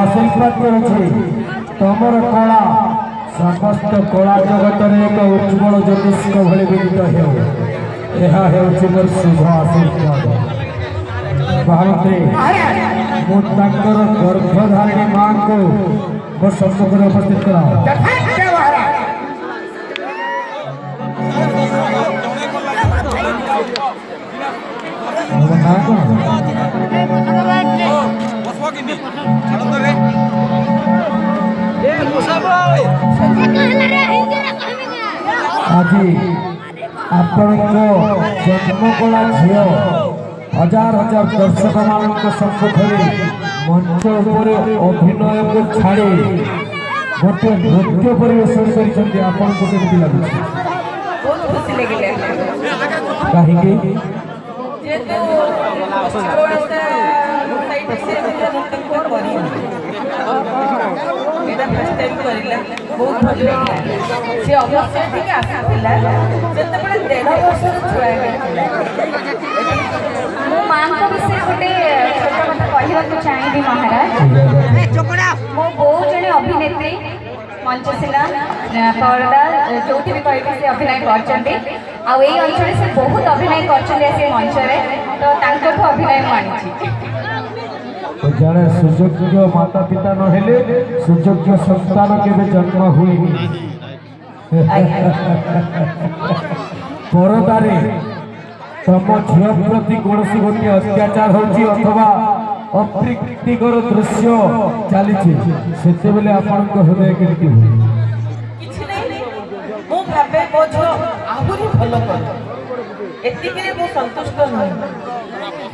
आशीर्वाद तुमर कला समस्त कला जगत एक उज्ज्वल ज्योतिष भली विदित हो मोर शुभ आशीर्वाद। भारत गर्भधारिणी माँ को मो सम्मुख उपस्थित करा। आज आपण जन्मकला झील हजार हजार दर्शक मान सम्मुखें मंच अभिनय को छाड़ी गोटे नृत्य परिवेशन कर बहुत भल लगे सी अवश्य ठीक आसाला जिते 1.5 वर्षर छुआ मो माँ विषय गोटे छोट कथा कहवाक चाहिए महाराज। मो बो जड़े अभिनेत्री मंचशिला परदा जो भी कह से अभिनय कर अंचल से बहुत अभिनय कर मंच तो अभिनय मानी जड़े सुयोग्य माता पिता नहेले सुयोग्य संतान के जन्म हुए परदारे तम झील प्रति कौन गोटे अत्याचार होची अथवा अप्रीतिकर दृश्य चली से आपण हृदय केमती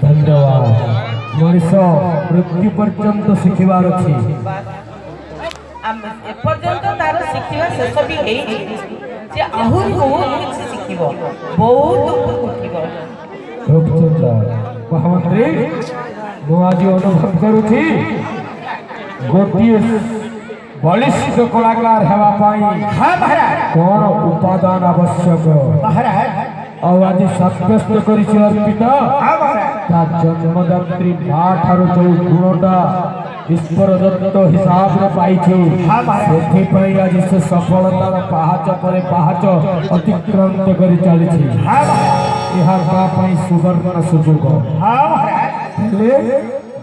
धन्यवाद। मनीष मृत्यु पर्यंत शिखबार अच्छी एपर्यंत तार शिखा शेष भी है आहरी बहुत शिख बहुत महामंत्री मुझे अनुभव करुँगी गोटे बलिष्ठ कलाकार होगापी कौन उपादान आवश्यक आज सब्यस्त कर जन्मदात्री माँ ठार जो गुणटा ईश्वर दत्त हिसाब से पाई आज से सफलतार पाहाच पर पाहाच अतिक्रांत कर चली सुवर्ण सुजोग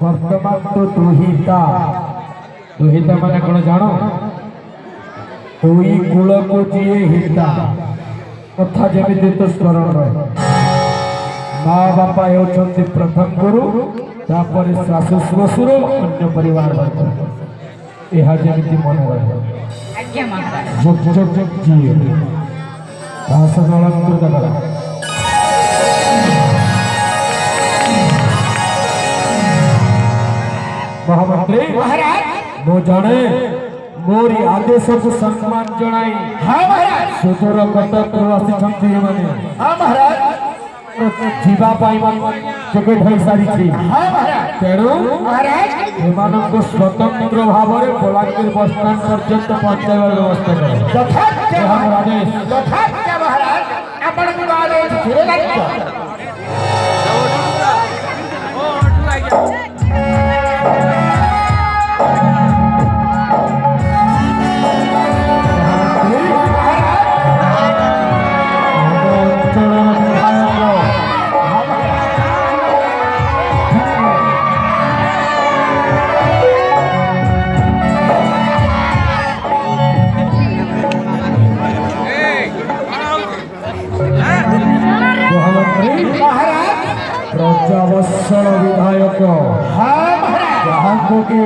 वर्तमान तो दुहिता दुहिता मान कौन जान ଦୁଇ କୂଳକୁ ଯିଏ ହିତା କଥା ଯେମିତି ତ ସ୍ମରଣ ରହେ। ମା ବାପା ହେଉଛନ୍ତି ପ୍ରଥମ ଗୁରୁ, ତାପରେ ଶାଶୁ ଶ୍ୱଶୁର, ଅନ୍ୟ ପରିବାର ବର୍ଗ। ଏହା ଯେମିତି ମନେ ରହେ। ଆଜ୍ଞା ମହାରାଜ। ଯୁଗ ଯୁଗ ଯିଏ ଦାସ ନଳଙ୍କର କର। ମହାମନ୍ତ୍ରୀ महाराज ମୁଁ ଜାଣେ ମୋରି ଆଦେଶକୁ ସମ୍ମାନ ଜଣାଇ हाँ महाराज ସୁଦୂର କଟକରୁ ଆସିଛନ୍ତି ଏମାନେ। हाँ महाराज ଯିବା ପାଇଁ ଟିକେଟ ହୋଇସାରିଛି। हाँ महाराज ତେଣୁ महाराज ଏମାନଙ୍କୁ ସ୍ୱତନ୍ତ୍ର ଭାବରେ ବଲାଙ୍ଗୀର ବସଷ୍ଟାଣ୍ଡ ପର୍ଯ୍ୟନ୍ତ ପହଞ୍ଚାଇବାର ବ୍ୟବସ୍ଥା କର। यथार्थ ଏହା ମୋର ଆଦେଶ। यथार्थ महाराज ଆପଣଙ୍କ ଆଦେଶ ସୁରକ୍ଷିତ महाराज ପ୍ରଜାବତ୍ସଳ ବିଧାୟକ हाँ महाराज ଯାହାଙ୍କୁ କି